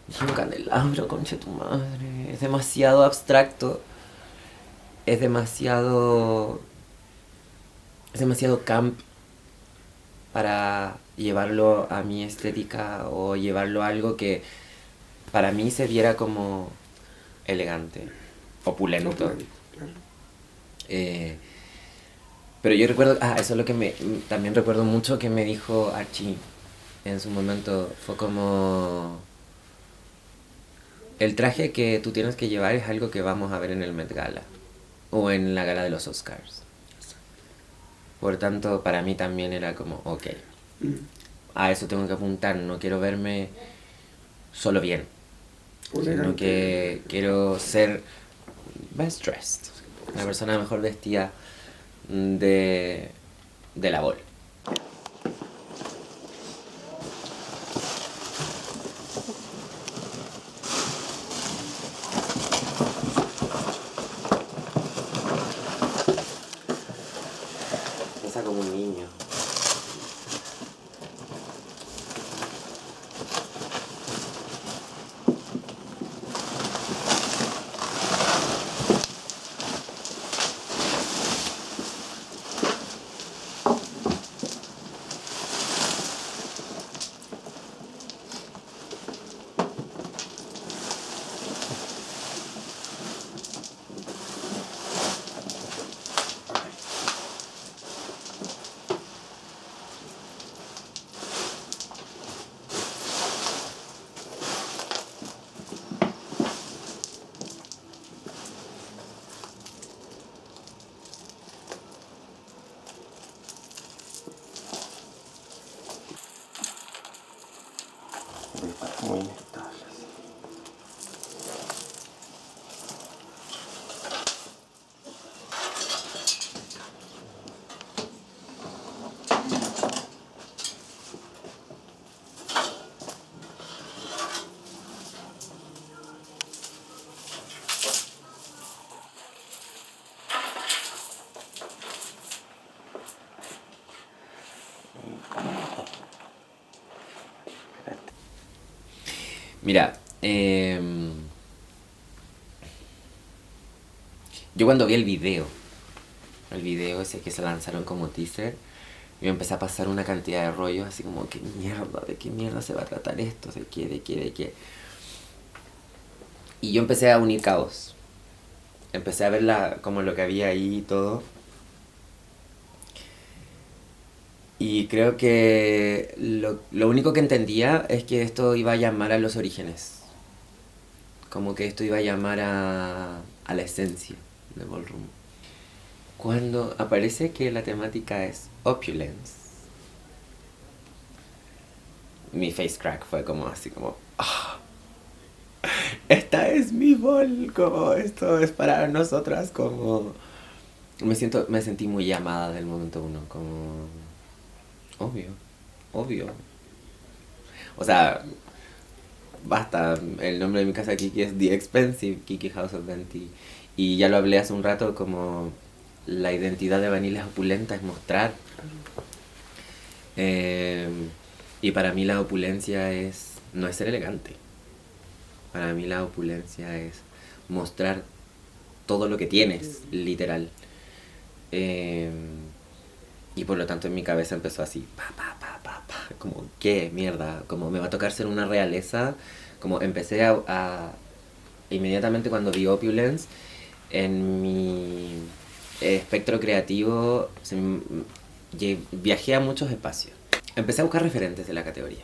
Dije, un candelabro, concha tu madre. Es demasiado abstracto. Es demasiado. Es demasiado camp para llevarlo a mi estética o llevarlo a algo que para mí se viera como elegante, opulento. Opulento, claro. Eh, pero yo recuerdo, eso es lo que también recuerdo mucho que me dijo Archie en su momento. Fue como, el traje que tú tienes que llevar es algo que vamos a ver en el Met Gala o en la gala de los Oscars. Por tanto, para mí también era como, ok, a eso tengo que apuntar, no quiero verme solo bien, sino Elegante. que quiero ser best dressed, la persona mejor vestida de, de la bol. Piensa como un niño. Muy inestables. Mira, yo cuando vi el video ese que se lanzaron como teaser, yo empecé a pasar una cantidad de rollos así como, ¿qué mierda? ¿De qué mierda se va a tratar esto? ¿De qué? ¿De qué? ¿De qué? Y yo empecé a unir cabos. Empecé a ver como lo que había ahí y todo. Y creo que lo único que entendía es que esto iba a llamar a los orígenes. Como que esto iba a llamar a la esencia de Ballroom. Cuando aparece que la temática es opulence, mi face crack fue como así como, esta es mi ball, como esto es para nosotras, como me sentí muy llamada del momento uno, como obvio, obvio. O sea, basta, el nombre de mi casa Kiki es The Expensive Kiki House of Venti. Y ya lo hablé hace un rato, como la identidad de Vanilla es opulenta, es mostrar. Eh, y para mí la opulencia no es ser elegante. Para mí la opulencia es mostrar todo lo que tienes, literal. Eh, y por lo tanto en mi cabeza empezó así, como, ¿qué mierda? Como me va a tocar ser una realeza. Como empecé inmediatamente cuando vi Opulence, en mi espectro creativo viajé a muchos espacios. Empecé a buscar referentes de la categoría.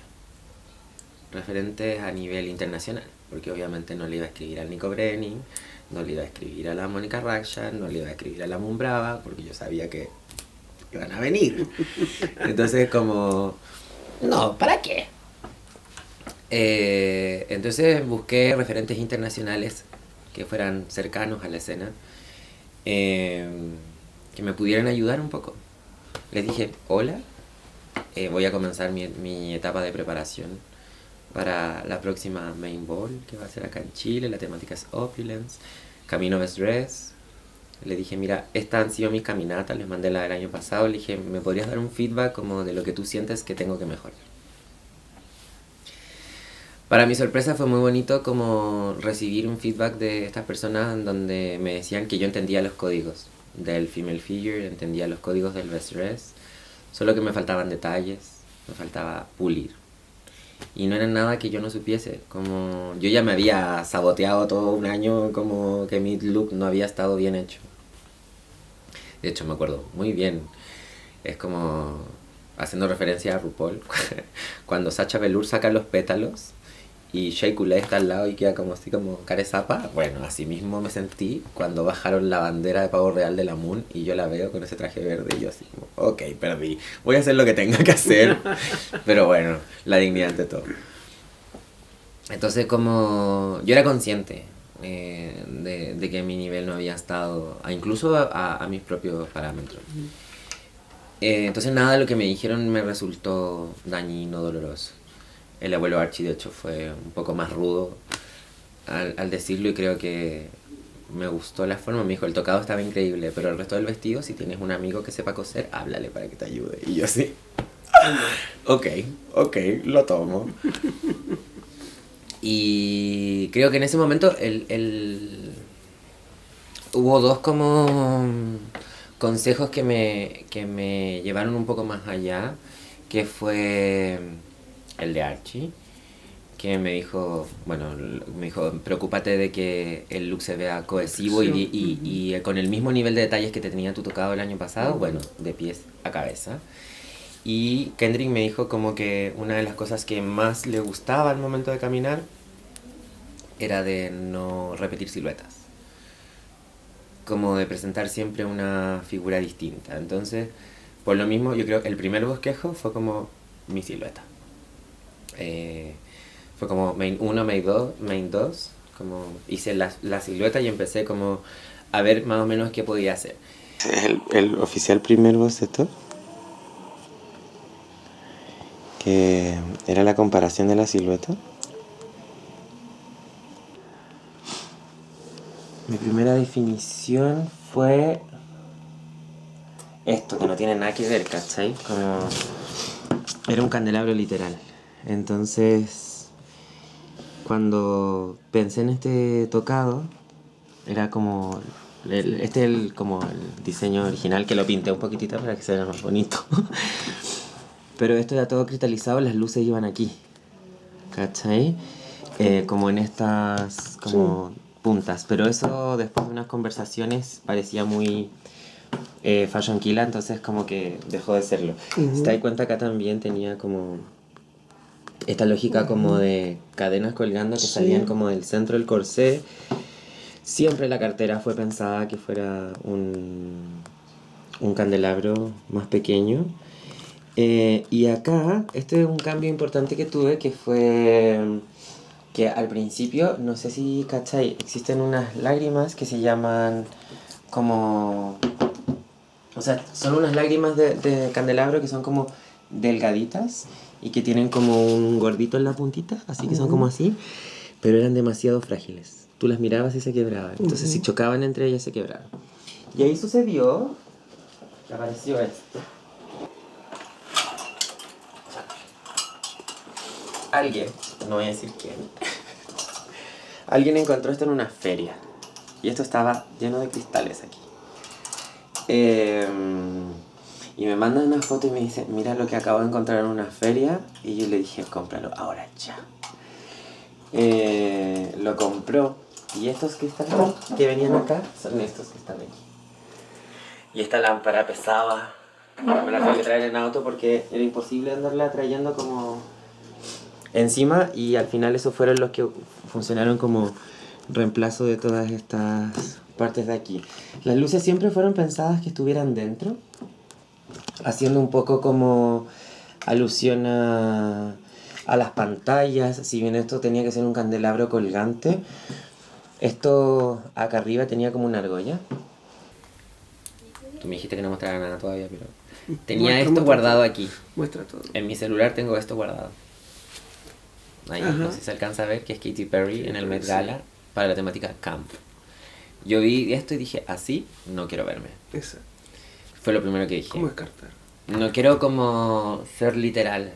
Referentes a nivel internacional, porque obviamente no le iba a escribir al Nico Brenning, no le iba a escribir a la Mónica Rakshan, no le iba a escribir a la Moon Brava, porque yo sabía que iban a venir. Entonces como, no, ¿para qué? Entonces busqué referentes internacionales que fueran cercanos a la escena, eh, que me pudieran ayudar un poco. Les dije, hola, voy a comenzar mi etapa de preparación para la próxima Main Ball, que va a ser acá en Chile. La temática es Opulence, Camino Best Dress. Le dije, mira, estas han sido mis caminatas, les mandé la del año pasado. Le dije, ¿me podrías dar un feedback como de lo que tú sientes que tengo que mejorar? Para mi sorpresa fue muy bonito como recibir un feedback de estas personas en donde me decían que yo entendía los códigos del female figure, entendía los códigos del best dress, solo que me faltaban detalles, me faltaba pulir. Y no era nada que yo no supiese, como yo ya me había saboteado todo un año como que mi look no había estado bien hecho. De hecho me acuerdo muy bien, es como haciendo referencia a RuPaul, cuando Sacha Velour saca los pétalos y Shea Coulee está al lado y queda como así como carezapa. Bueno, así mismo me sentí cuando bajaron la bandera de pavo real de la Moon y yo la veo con ese traje verde y yo así como, ok, perdí, voy a hacer lo que tenga que hacer, pero bueno, la dignidad ante todo. Entonces como yo era consciente de que mi nivel no había estado, incluso a mis propios parámetros. Entonces nada de lo que me dijeron me resultó dañino, doloroso. El abuelo Archie de hecho fue un poco más rudo al decirlo y creo que me gustó la forma. Me dijo, el tocado estaba increíble, pero el resto del vestido, si tienes un amigo que sepa coser, háblale para que te ayude. Y yo así, ok, lo tomo. Y creo que en ese momento hubo dos como consejos que me llevaron un poco más allá, que fue el de Archie, que me dijo, preocúpate de que el look se vea cohesivo sí. y con el mismo nivel de detalles que te tenía tu tocado el año pasado, bueno, de pies a cabeza. Y Kendrick me dijo como que una de las cosas que más le gustaba al momento de caminar era de no repetir siluetas, como de presentar siempre una figura distinta. Entonces, por lo mismo, yo creo que el primer bosquejo fue como mi silueta. Fue como main 1, main 2, como hice la silueta y empecé como a ver más o menos qué podía hacer. El oficial primer boceto, que era la comparación de la silueta. Mi primera definición fue esto, que no tiene nada que ver, ¿cachai? Como era un candelabro literal. Entonces, cuando pensé en este tocado, era como como el diseño original, que lo pinté un poquitito para que se vea más bonito. Pero esto era todo cristalizado, las luces iban aquí, ¿cachai? Como en estas como sí. Puntas. Pero eso después de unas conversaciones parecía muy fashion killer, entonces como que dejó de serlo. Uh-huh. Si te das cuenta, acá también tenía como esta lógica como de cadenas colgando que sí. Salían como del centro del corsé. Siempre la cartera fue pensada que fuera un candelabro más pequeño. Y acá, este es un cambio importante que tuve, que fue que al principio, no sé si cachai, existen unas lágrimas que se llaman como... O sea, son unas lágrimas de candelabro que son como delgaditas y que tienen como un gordito en la puntita, así que son como así, pero eran demasiado frágiles. Tú las mirabas y se quebraban. Entonces, si chocaban entre ellas, se quebraban. Y ahí sucedió que apareció esto. Alguien, no voy a decir quién, alguien encontró esto en una feria. Y esto estaba lleno de cristales aquí. Y me mandan una foto y me dice, mira lo que acabo de encontrar en una feria. Y yo le dije, cómpralo ahora ya. Lo compró. Y estos cristales que venían acá son estos que están aquí. Y esta lámpara pesaba. Me la tuve que traer en auto porque era imposible andarla trayendo como encima. Y al final esos fueron los que funcionaron como reemplazo de todas estas partes de aquí. Las luces siempre fueron pensadas que estuvieran dentro, haciendo un poco como alusión a las pantallas. Si bien esto tenía que ser un candelabro colgante, esto acá arriba tenía como una argolla. Tú me dijiste que no mostrara nada todavía, pero tenía esto guardado todo. Aquí. Muestra todo. En mi celular tengo esto guardado. Ahí, no sé si se alcanza a ver que es Katy Perry en el Met Gala para la temática camp. Yo vi esto y dije, así no quiero verme. Exacto. Fue lo primero que dije. ¿Cómo descartar? No quiero como ser literal.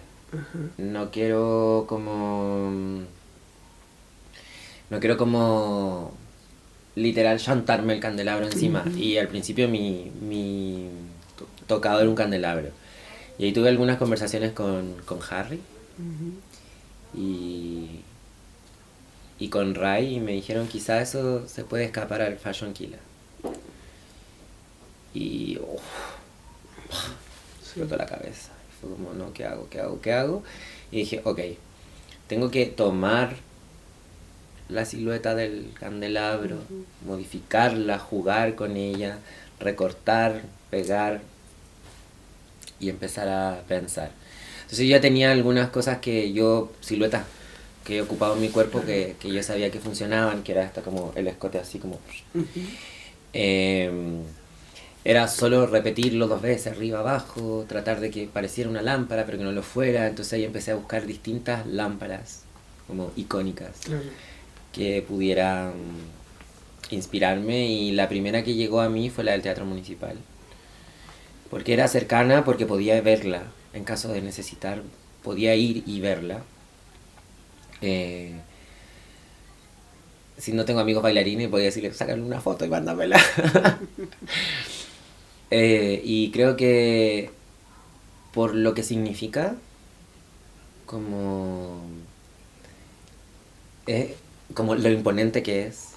No quiero como No quiero como literal chantarme el candelabro encima. Y al principio mi tocado era un candelabro. Y ahí tuve algunas conversaciones con Harry y, y con Ray y me dijeron quizá eso se puede escapar al Fashion Killer. Y explotó la cabeza. Fue como, no, ¿qué hago? ¿Qué hago? ¿Qué hago? Y dije, ok, tengo que tomar la silueta del candelabro, modificarla, jugar con ella, recortar, pegar y empezar a pensar. Entonces yo ya tenía algunas cosas siluetas que he ocupado en mi cuerpo que yo sabía que funcionaban, que era hasta como el escote así como... Eh, era solo repetirlo 2 veces, arriba, abajo, tratar de que pareciera una lámpara pero que no lo fuera. Entonces ahí empecé a buscar distintas lámparas como icónicas que pudieran inspirarme, y la primera que llegó a mí fue la del Teatro Municipal. Porque era cercana, porque podía verla en caso de necesitar, podía ir y verla. Si no tengo amigos bailarines, podía decirle, sácale una foto y mándamela. Y creo que por lo que significa, como, como lo imponente que es,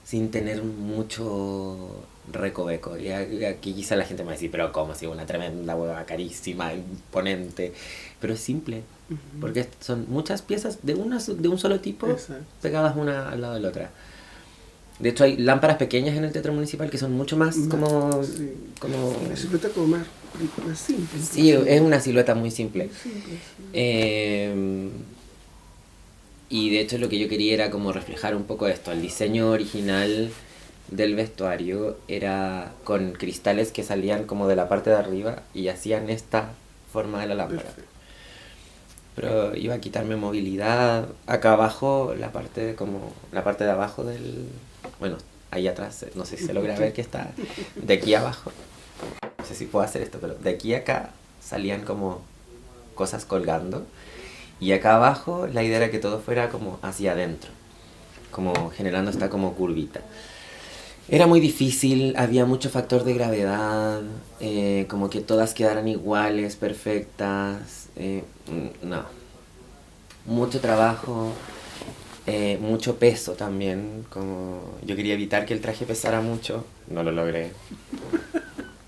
sin tener mucho recoveco. Y aquí quizá la gente me va a decir, pero ¿cómo? Si una tremenda hueva carísima, imponente. Pero es simple, porque son muchas piezas de un solo tipo. Exacto. Pegadas una al lado de la otra. De hecho hay lámparas pequeñas en el Teatro Municipal que son mucho más como... Sí. Como una silueta como más simple. Sí, es una silueta muy simple. Sí. Y de hecho lo que yo quería era como reflejar un poco esto. El diseño original del vestuario era con cristales que salían como de la parte de arriba y hacían esta forma de la lámpara. Perfecto. Pero iba a quitarme movilidad. Acá abajo, la parte de abajo del... Bueno, ahí atrás, no sé si se logra ver que está de aquí abajo. No sé si puedo hacer esto, pero de aquí a acá salían como cosas colgando. Y acá abajo la idea era que todo fuera como hacia adentro, como generando esta como curvita. Era muy difícil, había mucho factor de gravedad, como que todas quedaran iguales, perfectas. No, mucho trabajo, mucho peso también. Como yo quería evitar que el traje pesara mucho, no lo logré.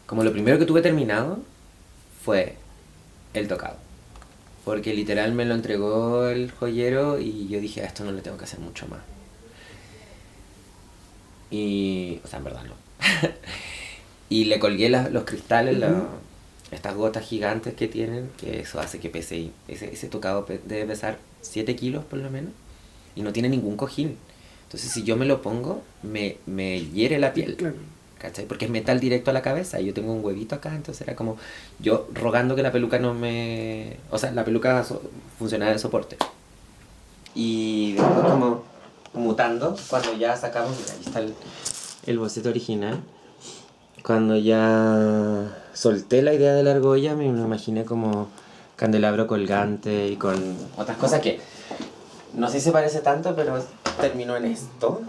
Como lo primero que tuve terminado fue el tocado. Porque literal me lo entregó el joyero y yo dije, a esto no le tengo que hacer mucho más. Y... o sea, en verdad no. Y le colgué los cristales, estas gotas gigantes que tienen, que eso hace que pese... Ese tocado debe pesar 7 kilos por lo menos. Y no tiene ningún cojín. Entonces si yo me lo pongo, me hiere la piel. Claro. ¿Cachai? Porque es metal directo a la cabeza y yo tengo un huevito acá, entonces era como yo rogando que la peluca no me... O sea, la peluca funcionaba de soporte. Y después como mutando, cuando ya sacamos, mira, ahí está el boceto original. Cuando ya solté la idea de la argolla, me lo imaginé como candelabro colgante y con otras cosas que no sé si se parece tanto, pero terminó en esto.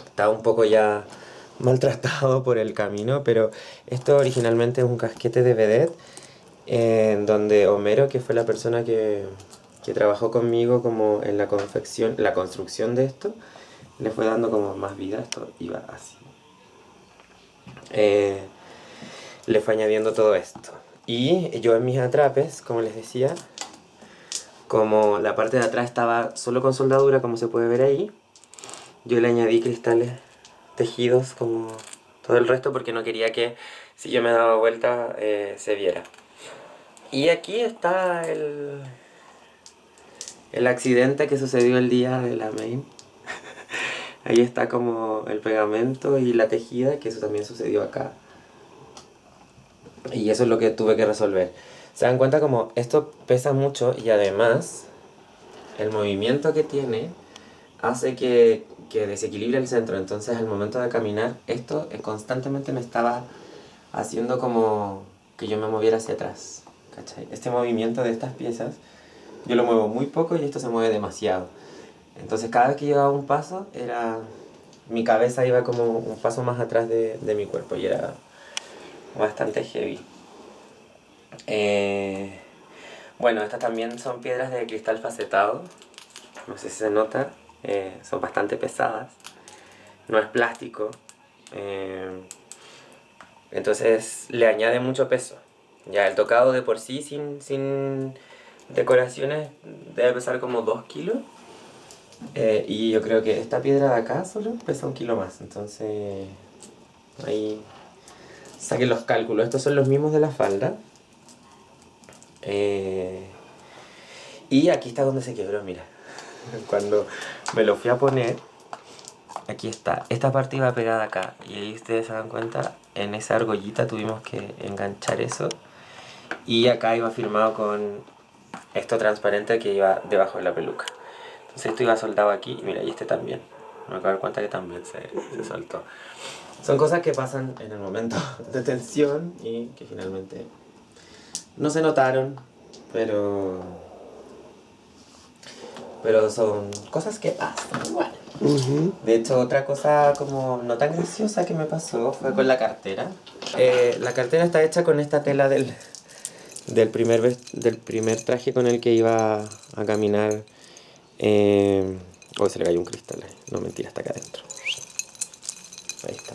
Está un poco ya maltratado por el camino, pero esto originalmente es un casquete de vedette, donde Homero, que fue la persona que trabajó conmigo como en la construcción de esto, le fue dando como más vida. Esto iba así. Le fue añadiendo todo esto. Y yo en mis atrapes, como les decía, como la parte de atrás estaba solo con soldadura, como se puede ver ahí, yo le añadí cristales tejidos como todo el resto porque no quería que si yo me daba vuelta se viera. Y aquí está el accidente que sucedió el día de la main. Ahí está como el pegamento y la tejida, que eso también sucedió acá. Y eso es lo que tuve que resolver. Se dan cuenta como esto pesa mucho y además el movimiento que tiene hace que desequilibre el centro. Entonces al momento de caminar esto constantemente me estaba haciendo como que yo me moviera hacia atrás, ¿cachai? Este movimiento de estas piezas Yo lo muevo muy poco y esto se mueve demasiado. Entonces cada vez que yo daba un paso, mi cabeza iba como un paso más atrás de mi cuerpo y era bastante heavy. Bueno, estas también son piedras de cristal facetado. No sé si se nota. Son bastante pesadas. No es plástico. Entonces le añade mucho peso. Ya el tocado de por sí sin decoraciones debe pesar como 2 kilos. Y yo creo que esta piedra de acá solo pesa 1 kilo más. Entonces ahí saquen los cálculos. Estos son los mismos de la falda. Y aquí está donde se quebró, mira. Cuando me lo fui a poner, aquí está. Esta parte iba pegada acá. Y ahí ustedes se dan cuenta, en esa argollita tuvimos que enganchar eso. Y acá iba firmado con esto transparente que iba debajo de la peluca. Entonces esto iba soldado aquí. Y mira, y este también. Me acabo de dar cuenta que también se soltó. Son cosas que pasan en el momento de tensión y que finalmente no se notaron, pero son cosas que pasan igual. De hecho, otra cosa como no tan graciosa que me pasó fue con la cartera. La cartera está hecha con esta tela del primer traje con el que iba a caminar. Se le cayó un cristal ahí. No, mentira, está acá adentro. Ahí está.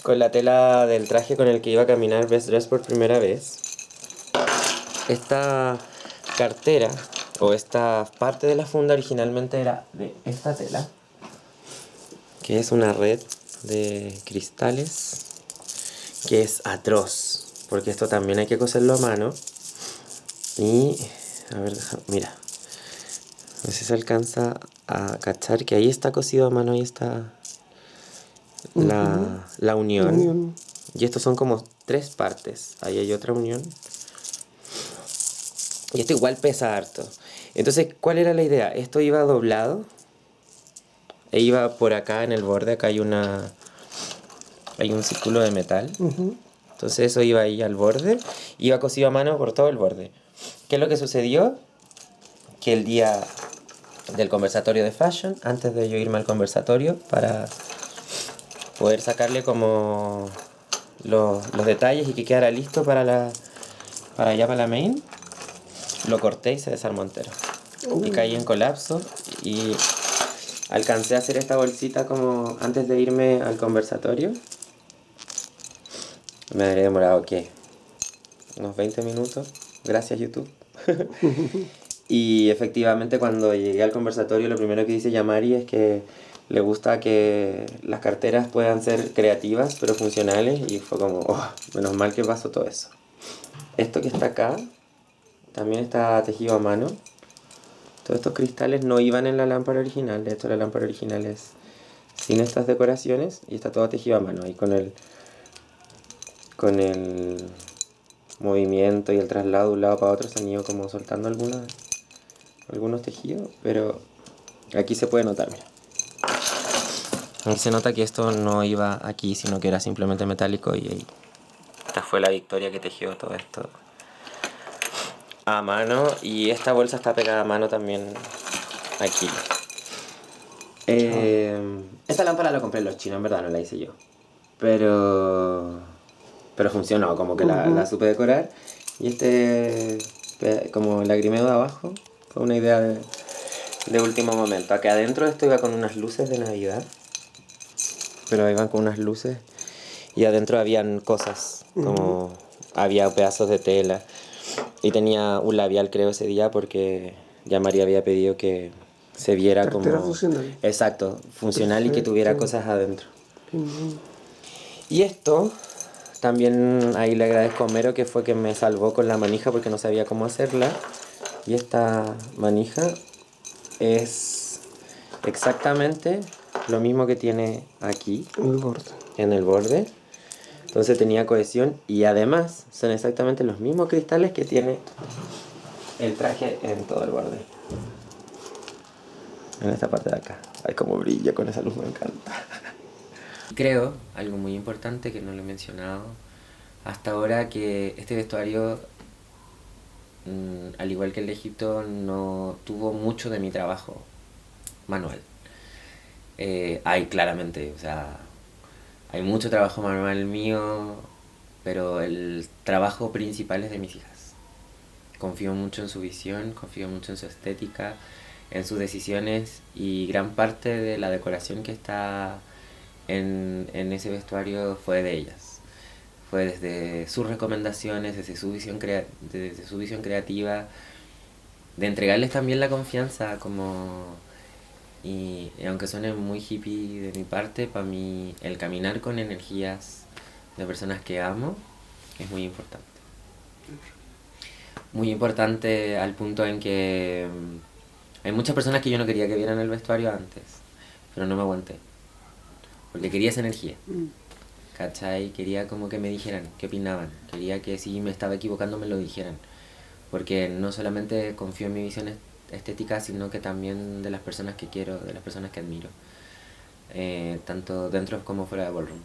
Con la tela del traje con el que iba a caminar Best Dress por primera vez. Esta cartera o esta parte de la funda originalmente era de esta tela, que es una red de cristales que es atroz, porque esto también hay que coserlo a mano. Y a ver, mira, no sé si se alcanza a cachar que ahí está cosido a mano, ahí está la unión. Y estos son como 3 partes, ahí hay otra unión. Y esto igual pesa harto. Entonces, ¿cuál era la idea? Esto iba doblado e iba por acá en el borde. Acá hay un círculo de metal. Entonces eso iba ahí al borde. Iba cosido a mano por todo el borde. ¿Qué es lo que sucedió? Que el día del conversatorio de fashion, antes de yo irme al conversatorio para poder sacarle como los detalles y que quedara listo para la main, lo corté y se desarmó entero. Y caí en colapso y alcancé a hacer esta bolsita como antes de irme al conversatorio. Me habría demorado, ¿qué? Unos 20 minutos. Gracias, YouTube. Y efectivamente cuando llegué al conversatorio lo primero que dice Yamari es que le gusta que las carteras puedan ser creativas pero funcionales, y fue como, menos mal que pasó todo eso. Esto que está acá también está tejido a mano. Todos estos cristales no iban en la lámpara original. De hecho, la lámpara original es sin estas decoraciones y está todo tejido a mano. Ahí con el movimiento y el traslado de un lado para otro se han ido como soltando algunos tejidos, pero aquí se puede notar, mira. Aquí se nota que esto no iba aquí, sino que era simplemente metálico, y esta fue la Victoria que tejió todo esto a mano. Y esta bolsa está pegada a mano también aquí. Esta lámpara la compré en los chinos, en verdad no la hice yo, pero funcionó, como que la supe decorar. Y como lagrimeo de abajo fue una idea de último momento. Acá adentro esto iba con unas luces de Navidad, pero iban con unas luces y adentro habían cosas, como había pedazos de tela, y tenía un labial, creo, ese día, porque ya María había pedido que se viera Cartera como funcional. exacto, funcional. Perfecto. Y que tuviera cosas adentro. Y esto también ahí le agradezco a Homero, que fue que me salvó con la manija porque no sabía cómo hacerla. Y esta manija es exactamente lo mismo que tiene aquí en el borde. Entonces tenía cohesión, y además son exactamente los mismos cristales que tiene el traje en todo el borde. En esta parte de acá. Ay, como brilla con esa luz, me encanta. Creo, algo muy importante que no lo he mencionado hasta ahora, que este vestuario al igual que el de Egipto, no tuvo mucho de mi trabajo manual. Hay claramente, o sea, hay mucho trabajo manual mío, pero el trabajo principal es de mis hijas. Confío mucho en su visión, confío mucho en su estética, en sus decisiones, y gran parte de la decoración que está en ese vestuario fue de ellas. Fue desde sus recomendaciones, desde su visión creativa, de entregarles también la confianza, como... Y aunque suene muy hippie de mi parte, para mí el caminar con energías de personas que amo es muy importante. Muy importante al punto en que hay muchas personas que yo no quería que vieran el vestuario antes, pero no me aguanté, porque quería esa energía. ¿Cachai? Quería como que me dijeran qué opinaban. Quería que si me estaba equivocando me lo dijeran. Porque no solamente confío en mi visión estética, sino que también de las personas que quiero, de las personas que admiro. Tanto dentro como fuera de Ballroom.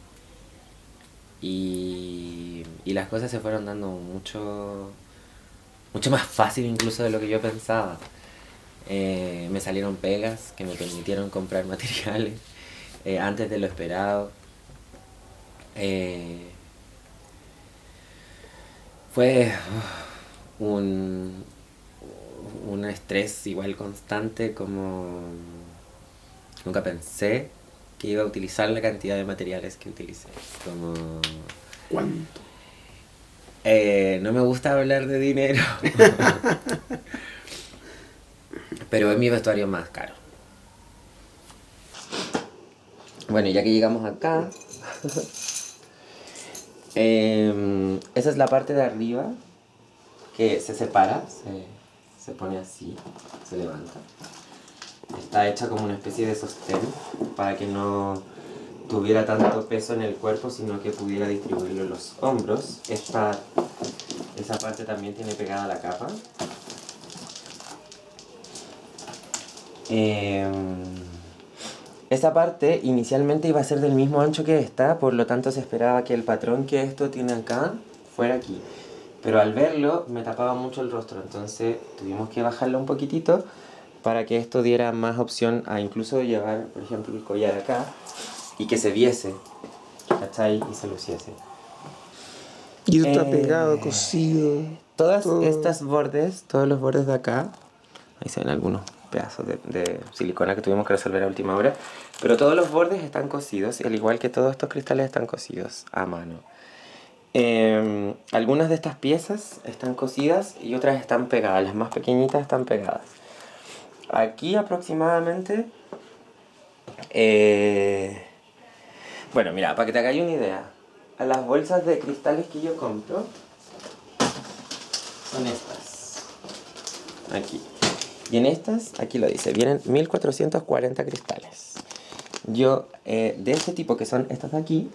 Y las cosas se fueron dando mucho más fácil incluso de lo que yo pensaba. Me salieron pegas que me permitieron comprar materiales antes de lo esperado. Fue un, un estrés igual constante, como nunca pensé que iba a utilizar la cantidad de materiales que utilicé. Como ¿Cuánto? no me gusta hablar de dinero, pero es mi vestuario más caro. Bueno, ya que llegamos acá, esa es la parte de arriba que se separa, se pone así, se levanta. Está hecha como una especie de sostén para que no tuviera tanto peso en el cuerpo, sino que pudiera distribuirlo en los hombros. Esa parte también tiene pegada la capa. Esa parte inicialmente iba a ser del mismo ancho que esta, por lo tanto se esperaba que el patrón que esto tiene acá fuera aquí. Pero al verlo me tapaba mucho el rostro, entonces tuvimos que bajarlo un poquitito para que esto diera más opción a incluso llevar, por ejemplo, el collar acá y que se viese, ¿cachai? Y se luciese. Y eso está pegado, cosido. Todas todo. estas bordes, todos los bordes de acá, ahí se ven algunos pedazos de silicona que tuvimos que resolver a última hora, pero todos los bordes están cosidos, y al igual que todos estos cristales están cosidos a mano. Algunas de estas piezas están cosidas y otras están pegadas, las más pequeñitas están pegadas. Aquí aproximadamente, bueno, mira, para que te hagáis una idea, a las bolsas de cristales que yo compro son estas, aquí. Y en estas, aquí lo dice, vienen 1440 cristales. Yo, de este tipo que son estas de aquí,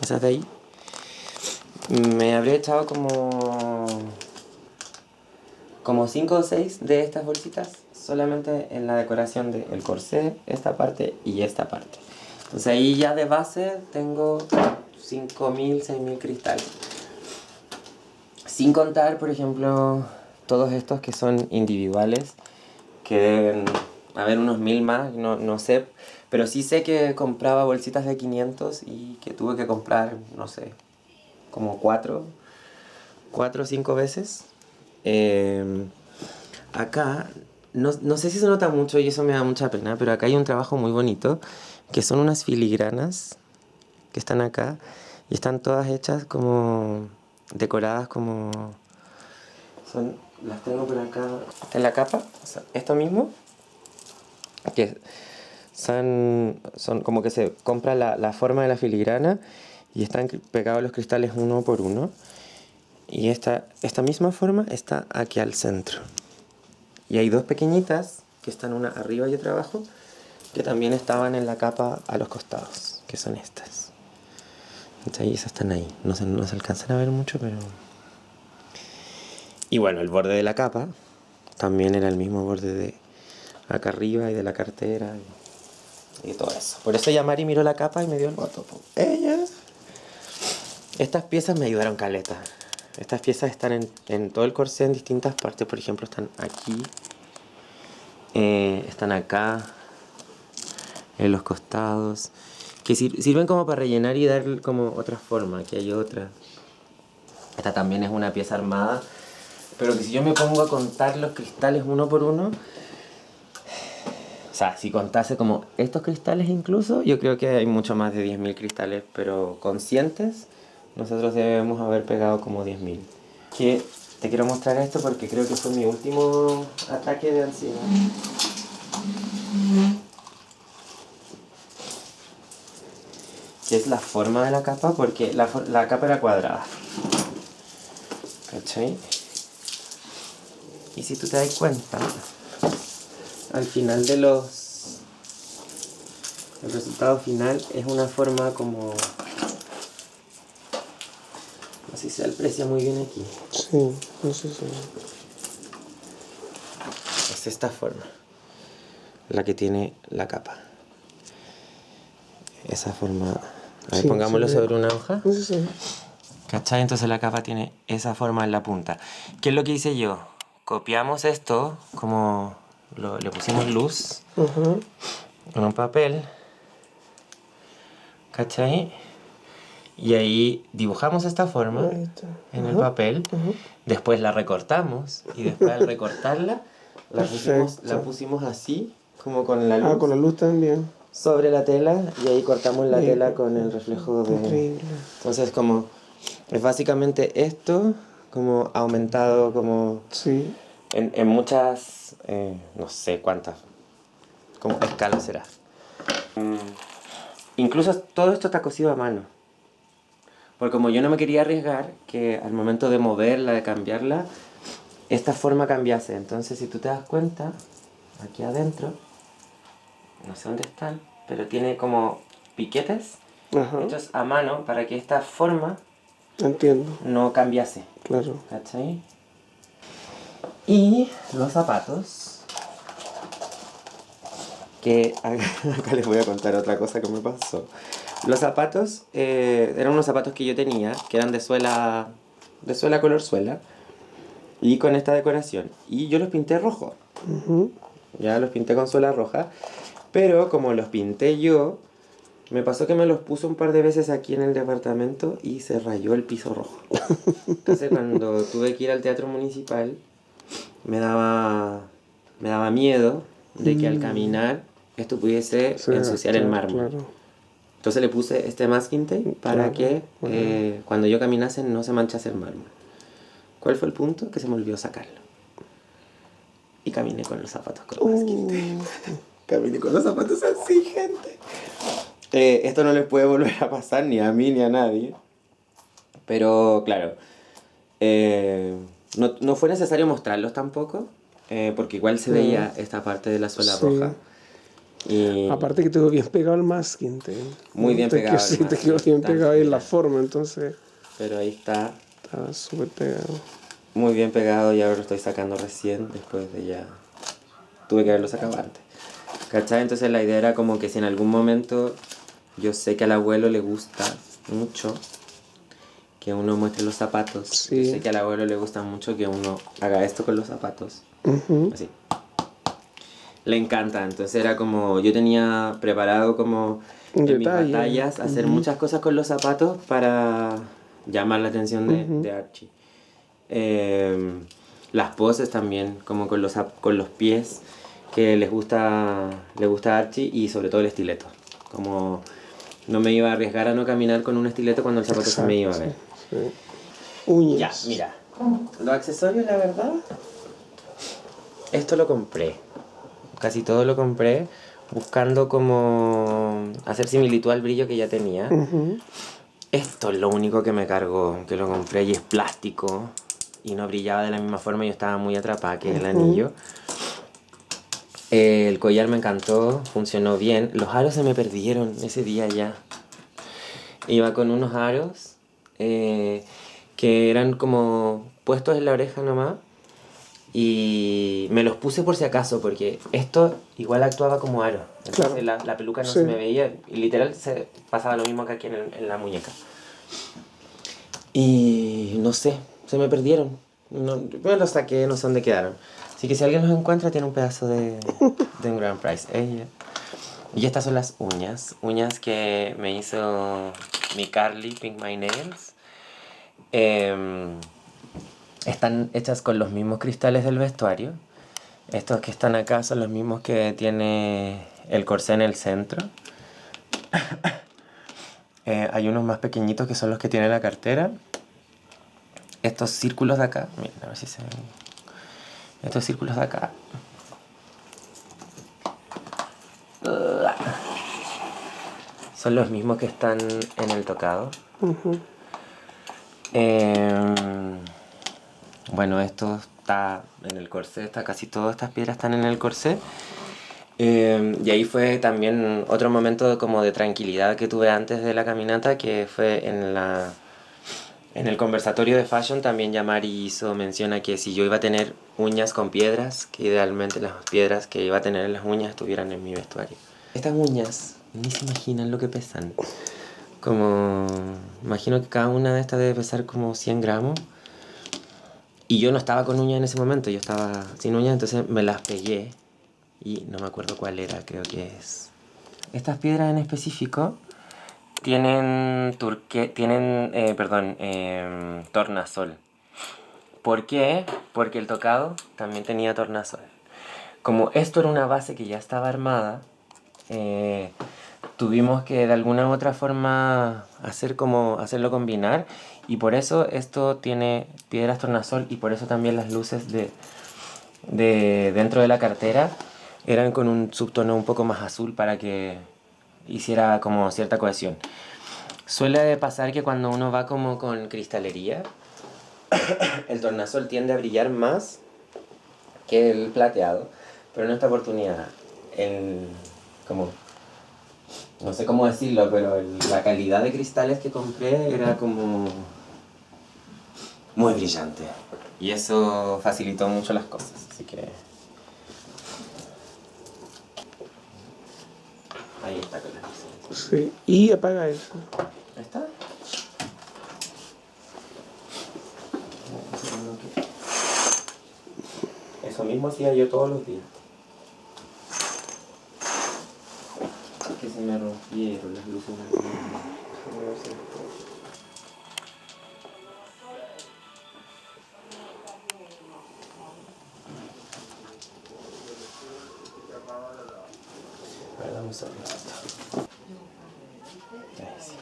esas de ahí, me habría echado como 5 o 6 de estas bolsitas solamente en la decoración del corsé, esta parte y esta parte. Entonces ahí ya de base tengo 5000, 6000 cristales. Sin contar, por ejemplo, todos estos que son individuales, que deben haber unos 1000 más, no sé. Pero sí sé que compraba bolsitas de 500 y que tuve que comprar, no sé, como 4 o 5 veces. Acá, no sé si se nota mucho y eso me da mucha pena, pero acá hay un trabajo muy bonito, que son unas filigranas que están acá y están todas hechas como decoradas como... las tengo por acá en la capa, o sea, esto mismo, que son como que se compra la forma de la filigrana y están pegados los cristales uno por uno. Y esta misma forma está aquí al centro. Y hay dos pequeñitas que están una arriba y otra abajo, que también estaban en la capa a los costados, que son estas. Entonces, esas están ahí. No se alcanzan a ver mucho, pero... Y bueno, el borde de la capa también era el mismo borde de acá arriba y de la cartera y todo eso. Por eso ya Mari miró la capa y me dio el voto. Ella... Estas piezas me ayudaron caleta. Estas piezas están en todo el corsé en distintas partes. Por ejemplo, están aquí, están acá, en los costados, que sirven como para rellenar y dar como otra forma. Aquí hay otra. Esta también es una pieza armada, pero que si yo me pongo a contar los cristales uno por uno, o sea, si contase como estos cristales incluso, yo creo que hay mucho más de 10.000 cristales, pero conscientes, nosotros debemos haber pegado como 10.000. Que te quiero mostrar esto porque creo que fue mi último ataque de ansiedad. Que es la forma de la capa, porque la capa era cuadrada. ¿Cachai? Y si tú te das cuenta, al final de el resultado final es una forma como... No sé si se aprecia muy bien aquí. Sí, no sé si... Es esta forma la que tiene la capa. Esa forma... A ver, Sí, pongámoslo sí, sobre una hoja. No sé si... ¿Cachai? Entonces la capa tiene esa forma en la punta. ¿Qué es lo que hice yo? Copiamos esto, como le pusimos luz en un papel. ¿Cachai? Y ahí dibujamos esta forma Ahí está. en el papel. Después la recortamos. Y después al recortarla, la pusimos así, como con la luz. Ah, con la luz también. Sobre la tela. Y ahí cortamos la Bien, tela con el reflejo de... Increíble. Entonces como... Es básicamente esto, como aumentado como... Sí. En muchas... no sé cuántas... Como escalas será. Incluso todo esto está cosido a mano. Porque como yo no me quería arriesgar que al momento de moverla, de cambiarla, esta forma cambiase. Entonces si tú te das cuenta, aquí adentro, no sé dónde están, pero tiene como piquetes hechos a mano para que esta forma Entiendo. no cambiase. Claro. ¿Cachai? Y los zapatos, que acá les voy a contar otra cosa que me pasó. Los zapatos eran unos zapatos que yo tenía, que eran de suela color suela, y con esta decoración. Y yo los pinté rojo. Ya los pinté con suela roja, pero como los pinté yo, me pasó que me los puse un par de veces aquí en el departamento y se rayó el piso rojo. Entonces cuando tuve que ir al teatro municipal, me daba miedo de que al caminar esto pudiese ensuciar el mármol. Claro. Entonces le puse este masking tape para que cuando yo caminase no se manchase el mármol. ¿Cuál fue el punto? Que se me olvidó sacarlo. Y caminé con los zapatos con masking tape. Caminé con los zapatos así, gente. Esto no les puede volver a pasar ni a mí ni a nadie. Pero claro, no fue necesario mostrarlos tampoco, porque igual se veía esta parte de la suela roja. Y aparte que te quedó bien pegado el masking. Muy bien pegado. Sí, te quedó bien pegado ahí en la forma, entonces... Pero ahí está. Estaba súper pegado. Muy bien pegado y ahora lo estoy sacando recién, después de ya... Tuve que haberlo sacado antes. ¿Cachai? Entonces la idea era como que si en algún momento yo sé que al abuelo le gusta mucho que uno muestre los zapatos. Sí. Yo sé que al abuelo le gusta mucho que uno haga esto con los zapatos. Así. Le encanta. Entonces era como... Yo tenía preparado como en mis batallas hacer muchas cosas con los zapatos para llamar la atención de Archie. Las poses también, como con los pies, que le gusta a Archie, y sobre todo el estileto. Como no me iba a arriesgar a no caminar con un estileto cuando el zapato se me iba a ver. Sí. Uñas. Ya, mira. Los accesorios, la verdad, esto lo compré. Casi todo lo compré buscando como hacer similitud al brillo que ya tenía. Esto es lo único que me cargó, que lo compré y es plástico y no brillaba de la misma forma y yo estaba muy atrapada, que es el anillo. El collar me encantó, funcionó bien. Los aros se me perdieron ese día ya. Iba con unos aros que eran como puestos en la oreja nomás. Y me los puse por si acaso, porque esto igual actuaba como aro. Entonces la peluca no se me veía. Y literal se pasaba lo mismo que aquí en la muñeca. Y no sé, Se me perdieron. No, yo los saqué, no sé dónde quedaron. Así que si alguien los encuentra, tiene un pedazo de un Grand Prize. Y estas son las uñas. Uñas que me hizo mi Carly Pink My Nails. Están hechas con los mismos cristales del vestuario. Estos que están acá son los mismos que tiene el corsé en el centro. Hay unos más pequeñitos que son los que tiene la cartera. Estos círculos de acá, miren, a ver si se ven. Estos círculos de acá son los mismos que están en el tocado. Bueno, esto está en el corsé, está casi todas estas piedras están en el corsé. Y ahí fue también otro momento como de tranquilidad que tuve antes de la caminata, que fue en el conversatorio de fashion. También Yamari hizo mención a que si yo iba a tener uñas con piedras, que idealmente las piedras que iba a tener en las uñas estuvieran en mi vestuario. Estas uñas ni se imaginan lo que pesan. Como, imagino que cada una de estas debe pesar como 100 gramos. Y yo no estaba con uñas en ese momento, yo estaba sin uñas, entonces me las pegué. Y no me acuerdo cuál era, creo que es. Estas piedras en específico tienen tornasol. ¿Por qué? Porque el tocado también tenía tornasol. Como esto era una base que ya estaba armada, tuvimos que de alguna u otra forma hacerlo combinar, y por eso esto tiene piedras tornasol, y por eso también las luces de dentro de la cartera eran con un subtono un poco más azul para que hiciera como cierta cohesión. Suele pasar que cuando uno va como con cristalería, el tornasol tiende a brillar más que el plateado, pero en esta oportunidad, como, no sé cómo decirlo, pero la calidad de cristales que compré era como muy brillante. Y eso facilitó mucho las cosas, así que... Ahí está con las luces. Sí, y apaga eso. ¿Ahí está? Eso mismo hacía yo todos los días. Que se me rompieron las luces. A ver, dame un segundo. Ahí sí.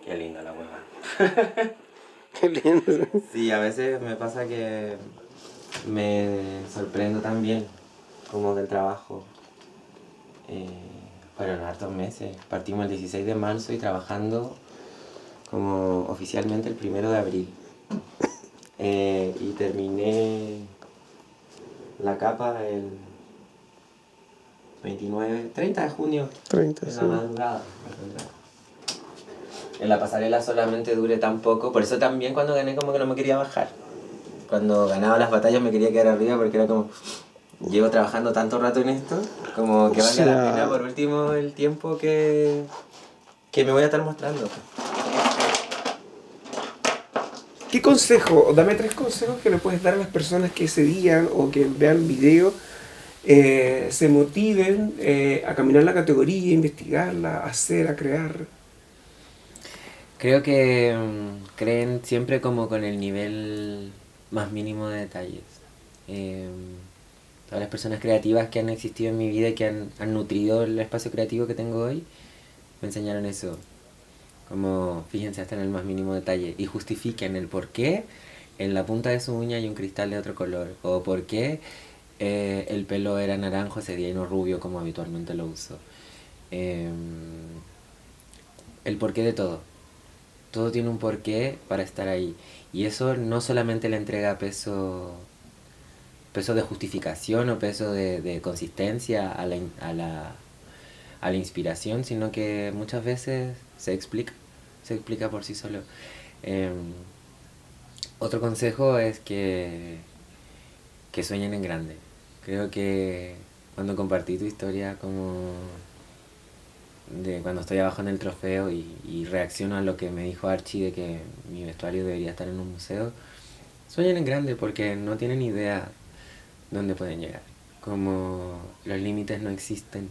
Qué linda la hueva. Qué lindo. Sí, a veces me pasa que me sorprendo también, como del trabajo. Fueron hartos meses. Partimos el 16 de marzo y trabajando como oficialmente el 1 de abril. Y terminé la capa el 30 de junio. 30, En sí. la madrugada. En la pasarela solamente duré tan poco, por eso también cuando gané como que no me quería bajar. Cuando ganaba las batallas me quería quedar arriba porque era como, llevo trabajando tanto rato en esto, como que valga la pena por último el tiempo que me voy a estar mostrando. ¿Qué consejo, o dame 3 consejos que le puedes dar a las personas que ese día o que vean el video se motiven a caminar la categoría, a investigarla, a hacer, a crear? Creo que creen siempre como con el nivel más mínimo de detalles. Todas las personas creativas que han existido en mi vida y que han nutrido el espacio creativo que tengo hoy, me enseñaron eso. Como fíjense hasta en el más mínimo detalle y justifiquen el por qué en la punta de su uña hay un cristal de otro color, o por qué el pelo era naranjo ese día y no rubio como habitualmente lo uso. El porqué de todo. Todo tiene un porqué para estar ahí. Y eso no solamente le entrega peso de justificación o peso de consistencia a la inspiración, sino que muchas veces se explica por sí solo. Otro consejo es que que sueñen en grande. Creo que cuando compartí tu historia como de cuando estoy abajo en el trofeo y reacciono a lo que me dijo Archie de que mi vestuario debería estar en un museo, sueñen en grande porque no tienen idea dónde pueden llegar. Como los límites no existen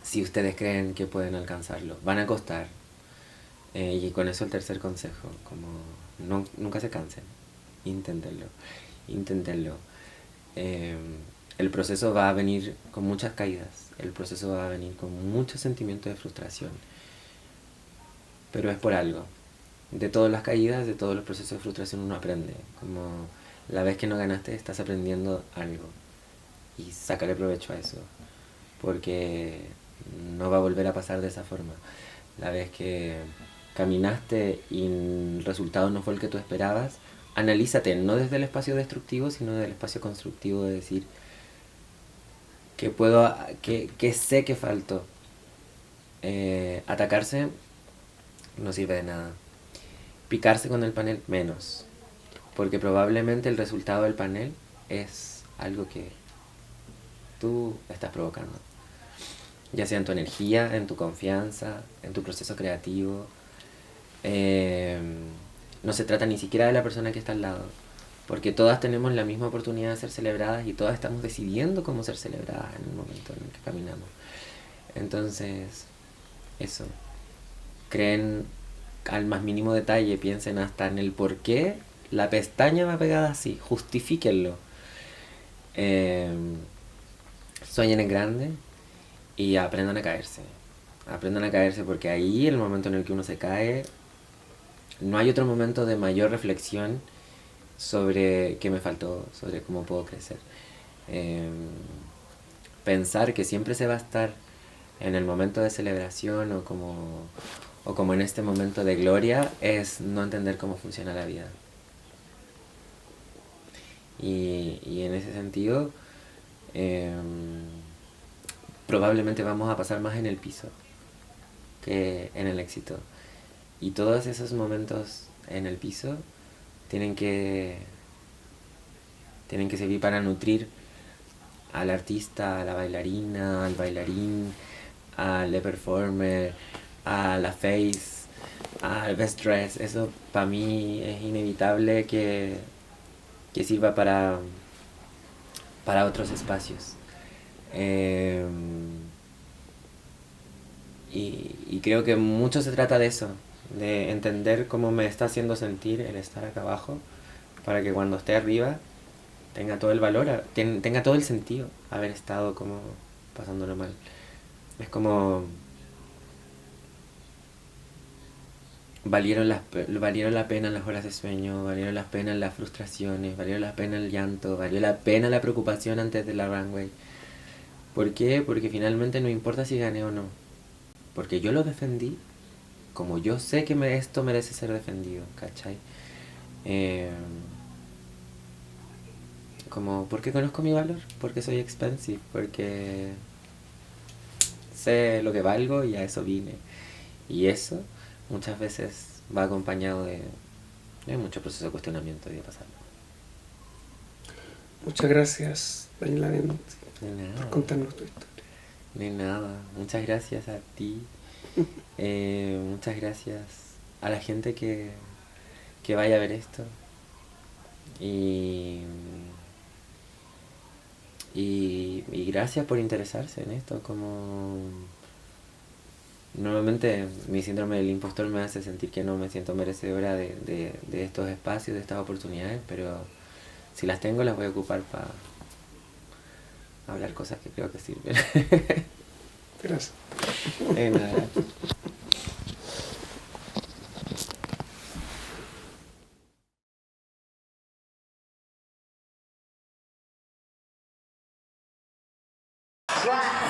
si ustedes creen que pueden alcanzarlo. Van a costar. Y con eso el tercer consejo, como nunca se cansen. Inténtenlo. Inténtenlo. Eh, el proceso va a venir con muchas caídas. El proceso va a venir con muchos sentimientos de frustración. Pero es por algo. De todas las caídas, de todos los procesos de frustración uno aprende. Como la vez que no ganaste estás aprendiendo algo. Y sácale provecho a eso. Porque no va a volver a pasar de esa forma. La vez que caminaste y el resultado no fue el que tú esperabas, analízate, no desde el espacio destructivo, sino desde el espacio constructivo de decir que sé que faltó. Atacarse no sirve de nada. Picarse con el panel menos. Porque probablemente el resultado del panel es algo que tú estás provocando. Ya sea en tu energía, en tu confianza, en tu proceso creativo. No se trata ni siquiera de la persona que está al lado. Porque todas tenemos la misma oportunidad de ser celebradas y todas estamos decidiendo cómo ser celebradas en el momento en el que caminamos. Entonces, eso. Creen al más mínimo detalle, piensen hasta en el por qué la pestaña va pegada así, justifíquenlo. Sueñen en grande y aprendan a caerse. Aprendan a caerse porque ahí, el momento en el que uno se cae, no hay otro momento de mayor reflexión sobre qué me faltó, sobre cómo puedo crecer. Pensar que siempre se va a estar en el momento de celebración o como en este momento de gloria es no entender cómo funciona la vida. Y en ese sentido, probablemente vamos a pasar más en el piso que en el éxito. Y todos esos momentos en el piso tienen que servir para nutrir al artista, a la bailarina, al bailarín, al performer, a la face, al best dress. Eso para mí es inevitable que sirva para otros espacios. Y creo que mucho se trata de eso, de entender cómo me está haciendo sentir el estar acá abajo, para que cuando esté arriba tenga todo el valor, tenga todo el sentido haber estado como pasándolo mal. Es como valieron la pena las horas de sueño, valieron la pena las frustraciones, valieron la pena el llanto, valió la pena la preocupación antes de la runway. ¿Por qué? Porque finalmente no importa si gané o no. Porque yo lo defendí como yo sé que esto merece ser defendido, ¿cachai? Como porque conozco mi valor, porque soy expensive, porque sé lo que valgo y a eso vine. Y eso muchas veces va acompañado de mucho proceso de cuestionamiento y de pasarlo. Muchas gracias, Daniela Dent, De nada. por contarnos tu historia. De nada. Muchas gracias a ti. Muchas gracias a la gente que vaya a ver esto. Y gracias por interesarse en esto. Como normalmente mi síndrome del impostor me hace sentir que no me siento merecedora de estos espacios, de estas oportunidades, pero si las tengo las voy a ocupar para hablar cosas que creo que sirven. Gracias. Nada. One.